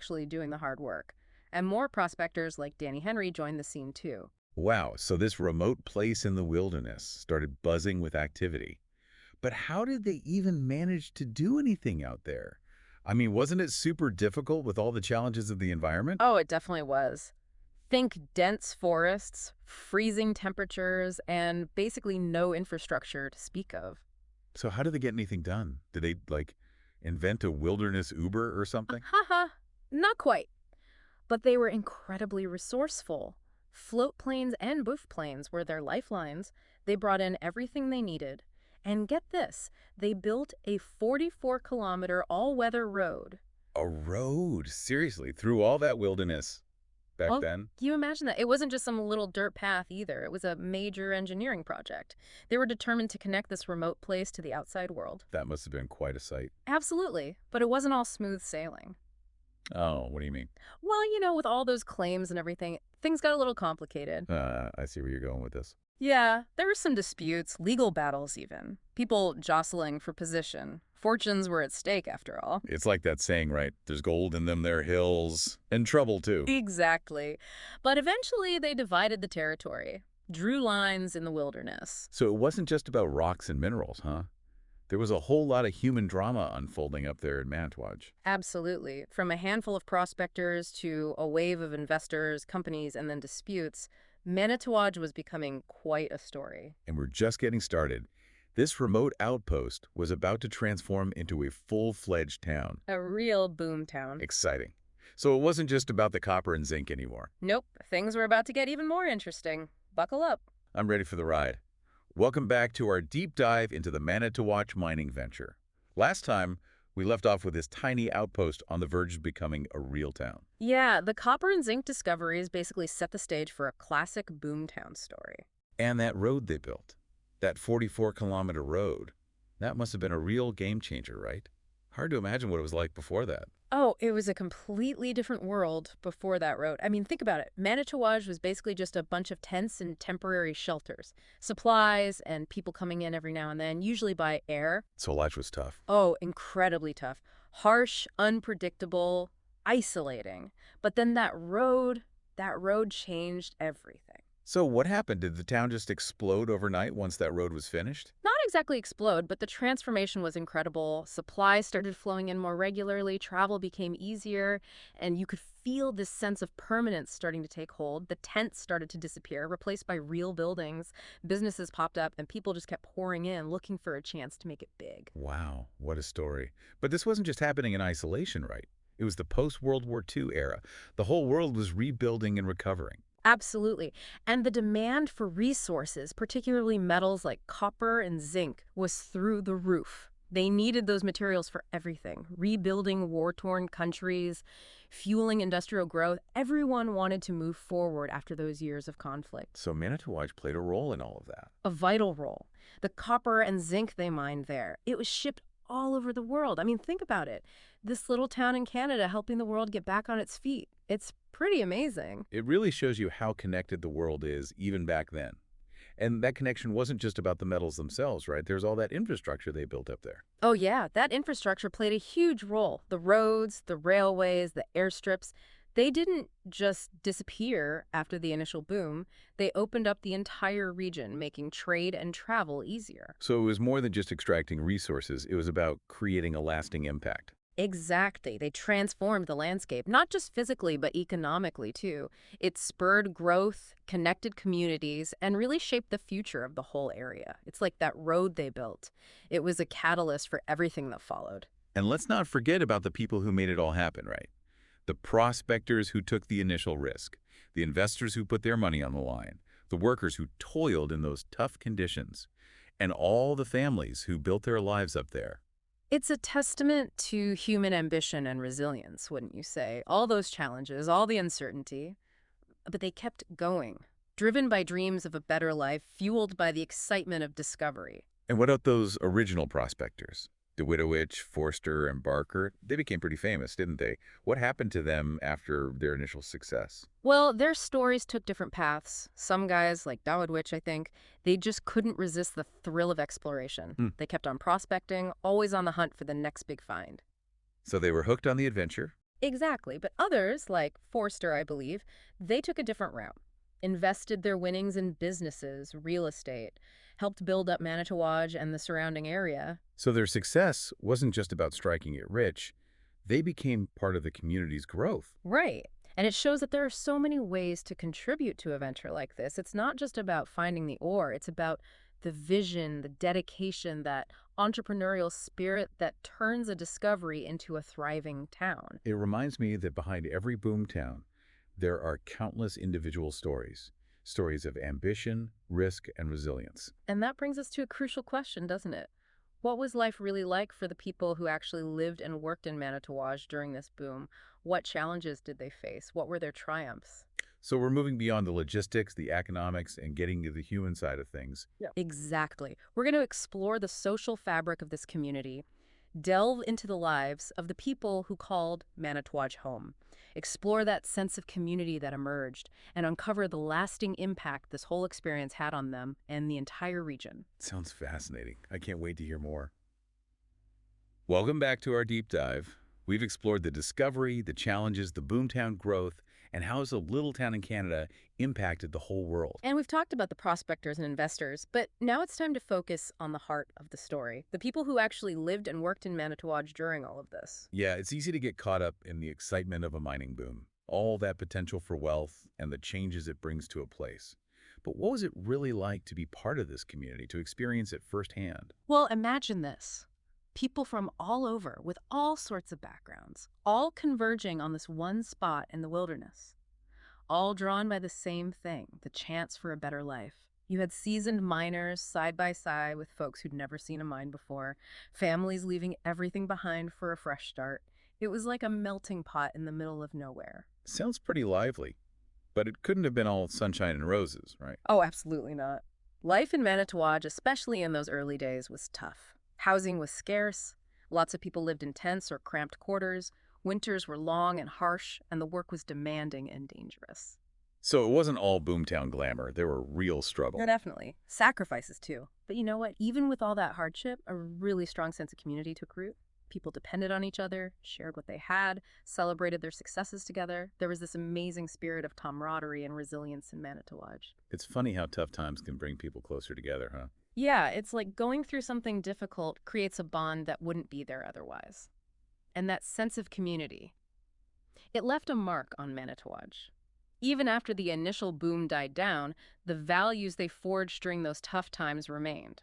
actually doing the hard work. And more prospectors like Danny Henry joined the scene too. Wow, so this remote place in the wilderness started buzzing with activity. But how did they even manage to do anything out there? I mean, wasn't it super difficult with all the challenges of the environment? Oh, it definitely was. Think dense forests, freezing temperatures, and basically no infrastructure to speak of. So how did they get anything done? Did they, like, invent a wilderness Uber or something? Haha, not quite. But they were incredibly resourceful. Float planes and bush planes were their lifelines. They brought in everything they needed. And get this, they built a 44-kilometer all-weather road. A road, seriously, through all that wilderness back Well, then? can you imagine that? It wasn't just some little dirt path either. It was a major engineering project. They were determined to connect this remote place to the outside world. That must have been quite a sight. Absolutely. But it wasn't all smooth sailing. Oh, what do you mean? Well, with all those claims and everything, things got a little complicated. I see where you're going with this. Yeah, there were some disputes, legal battles even. People jostling for position. Fortunes were at stake, after all. It's like that saying, right? There's gold in them, there are hills, and trouble too. Exactly. But eventually they divided the territory, drew lines in the wilderness. So it wasn't just about rocks and minerals, huh? There was a whole lot of human drama unfolding up there in Manitowocz. Absolutely. From a handful of prospectors to a wave of investors, companies, and then disputes, Manitowocz was becoming quite a story. And we're just getting started. This remote outpost was about to transform into a full-fledged town. A real boom town. Exciting. So it wasn't just about the copper and zinc anymore. Nope, things were about to get even more interesting. Buckle up. I'm ready for the ride. Welcome back to our deep dive into the Manitowocz mining venture. Last time, we left off with this tiny outpost on the verge of becoming a real town. Yeah, the copper and zinc discoveries basically set the stage for a classic boomtown story. And that road they built, that 44-kilometer road, that must have been a real game changer, right? Hard to imagine what it was like before that. Oh, it was a completely different world before that road. I mean, think about it. Manitowocz was basically just a bunch of tents and temporary shelters, supplies, and people coming in every now and then, usually by air. So life was tough. Oh, incredibly tough. Harsh, unpredictable, isolating. But then that road changed everything. So what happened? Did the town just explode overnight once that road was finished? Not exactly explode, but the transformation was incredible. Supplies started flowing in more regularly, travel became easier, and you could feel this sense of permanence starting to take hold. The tents started to disappear, replaced by real buildings. Businesses popped up, and people just kept pouring in, looking for a chance to make it big. Wow, what a story. But this wasn't just happening in isolation, right? It was the post-World War II era. The whole world was rebuilding and recovering. Absolutely. And the demand for resources, particularly metals like copper and zinc, was through the roof. They needed those materials for everything, rebuilding war-torn countries, fueling industrial growth. Everyone wanted to move forward after those years of conflict. So Manitowocz played a role in all of that. A vital role. The copper and zinc they mined there, it was shipped all over the world. I mean, think about it. This little town in Canada helping the world get back on its feet. It's pretty amazing. It really shows you how connected the world is even back then. And that connection wasn't just about the metals themselves, right? There's all that infrastructure they built up there. Oh yeah, that infrastructure played a huge role. The roads, the railways, the airstrips, they didn't just disappear after the initial boom. They opened up the entire region, making trade and travel easier. So it was more than just extracting resources. It was about creating a lasting impact. Exactly. They transformed the landscape, not just physically, but economically, too. It spurred growth, connected communities, and really shaped the future of the whole area. It's like that road they built. It was a catalyst for everything that followed. And let's not forget about the people who made it all happen, right? The prospectors who took the initial risk, the investors who put their money on the line, the workers who toiled in those tough conditions, and all the families who built their lives up there. It's a testament to human ambition and resilience, wouldn't you say? All those challenges, all the uncertainty, but they kept going, driven by dreams of a better life, fueled by the excitement of discovery. And what about those original prospectors? DeWittowicz, Forster, and Barker, they became pretty famous, didn't they? What happened to them after their initial success? Well, their stories took different paths. Some guys, like Dawidwich, I think, they just couldn't resist the thrill of exploration. Hmm. They kept on prospecting, always on the hunt for the next big find. So they were hooked on the adventure, Exactly. But others, like Forster, I believe, they took a different route. Invested their winnings in businesses, real estate, helped build up Manitowaj and the surrounding area. So their success wasn't just about striking it rich. They became part of the community's growth. Right. And it shows that there are so many ways to contribute to a venture like this. It's not just about finding the ore, it's about the vision, the dedication, that entrepreneurial spirit that turns a discovery into a thriving town. It reminds me that behind every boomtown, there are countless individual stories. Stories of ambition, risk, and resilience. And that brings us to a crucial question, doesn't it? What was life really like for the people who actually lived and worked in Manitowaj during this boom? What challenges did they face? What were their triumphs? So we're moving beyond the logistics, the economics, and getting to the human side of things. Yeah. Exactly. We're going to explore the social fabric of this community, delve into the lives of the people who called Manitowaj home, explore that sense of community that emerged, and uncover the lasting impact this whole experience had on them and the entire region. Sounds fascinating. I can't wait to hear more. Welcome back to our deep dive. We've explored the discovery, the challenges, the boomtown growth, and how has a little town in Canada impacted the whole world. And we've talked about the prospectors and investors, but now it's time to focus on the heart of the story, the people who actually lived and worked in Manitowaj during all of this. Yeah, it's easy to get caught up in the excitement of a mining boom, all that potential for wealth and the changes it brings to a place. But what was it really like to be part of this community, to experience it firsthand? Well, imagine this. People from all over, with all sorts of backgrounds, all converging on this one spot in the wilderness, all drawn by the same thing, the chance for a better life. You had seasoned miners side by side with folks who'd never seen a mine before, families leaving everything behind for a fresh start. It was like a melting pot in the middle of nowhere. Sounds pretty lively, but it couldn't have been all sunshine and roses, right? Oh, absolutely not. Life in Manitowaj, especially in those early days, was tough. Housing was scarce. Lots of people lived in tents or cramped quarters. Winters were long and harsh, and the work was demanding and dangerous. So it wasn't all boomtown glamour. There were real struggles. No, definitely. Sacrifices, too. But you know what? Even with all that hardship, a really strong sense of community took root. People depended on each other, shared what they had, celebrated their successes together. There was this amazing spirit of camaraderie and resilience in Manitowaj. It's funny how tough times can bring people closer together, huh? Yeah, it's like going through something difficult creates a bond that wouldn't be there otherwise. And that sense of community, it left a mark on Manitowaj. Even after the initial boom died down, the values they forged during those tough times remained.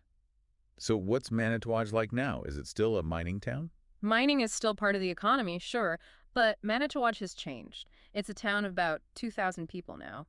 So what's Manitowaj like now? Is it still a mining town? Mining is still part of the economy, sure, but Manitowaj has changed. It's a town of about 2,000 people now.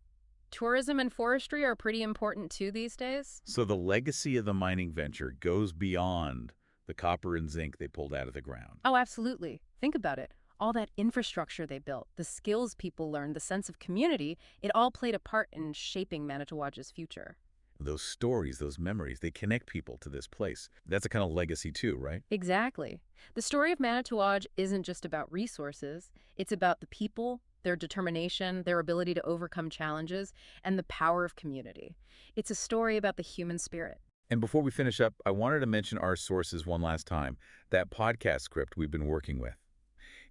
Tourism and forestry are pretty important too these days. So the legacy of the mining venture goes beyond the copper and zinc they pulled out of the ground. Oh, absolutely. Think about it. All that infrastructure they built, the skills people learned, the sense of community, it all played a part in shaping Manitowaj's future. Those stories, those memories, they connect people to this place. That's a kind of legacy too, right? Exactly. The story of Manitowaj isn't just about resources. It's about the people, their determination, their ability to overcome challenges, and the power of community. It's a story about the human spirit. And before we finish up, I wanted to mention our sources one last time, that podcast script we've been working with.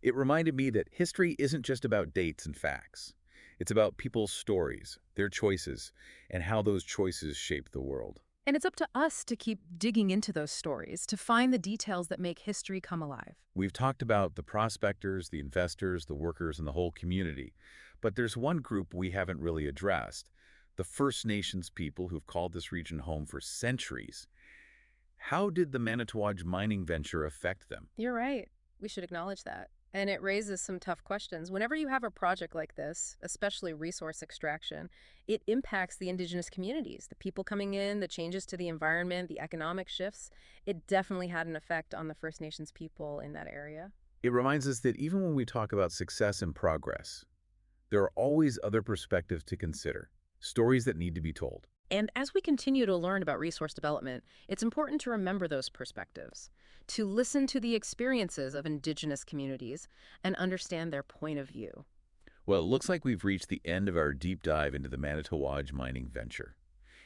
It reminded me that history isn't just about dates and facts. It's about people's stories, their choices, and how those choices shape the world. And it's up to us to keep digging into those stories, to find the details that make history come alive. We've talked about the prospectors, the investors, the workers, and the whole community. But there's one group we haven't really addressed, the First Nations people who've called this region home for centuries. How did the Manitowaj mining venture affect them? You're right. We should acknowledge that. And it raises some tough questions. Whenever you have a project like this, especially resource extraction, it impacts the indigenous communities, the people coming in, the changes to the environment, the economic shifts. It definitely had an effect on the First Nations people in that area. It reminds us that even when we talk about success and progress, there are always other perspectives to consider, stories that need to be told. And as we continue to learn about resource development, it's important to remember those perspectives, to listen to the experiences of indigenous communities and understand their point of view. Well, it looks like we've reached the end of our deep dive into the Manitowaj mining venture.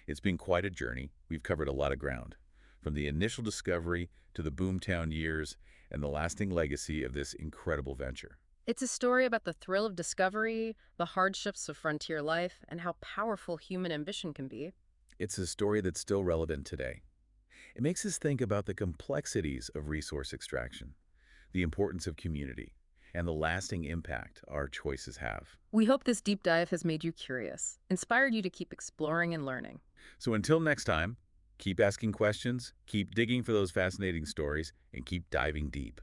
It's been quite a journey. We've covered a lot of ground, from the initial discovery to the boomtown years and the lasting legacy of this incredible venture. It's a story about the thrill of discovery, the hardships of frontier life, and how powerful human ambition can be. It's a story that's still relevant today. It makes us think about the complexities of resource extraction, the importance of community, and the lasting impact our choices have. We hope this deep dive has made you curious, inspired you to keep exploring and learning. So until next time, keep asking questions, keep digging for those fascinating stories, and keep diving deep.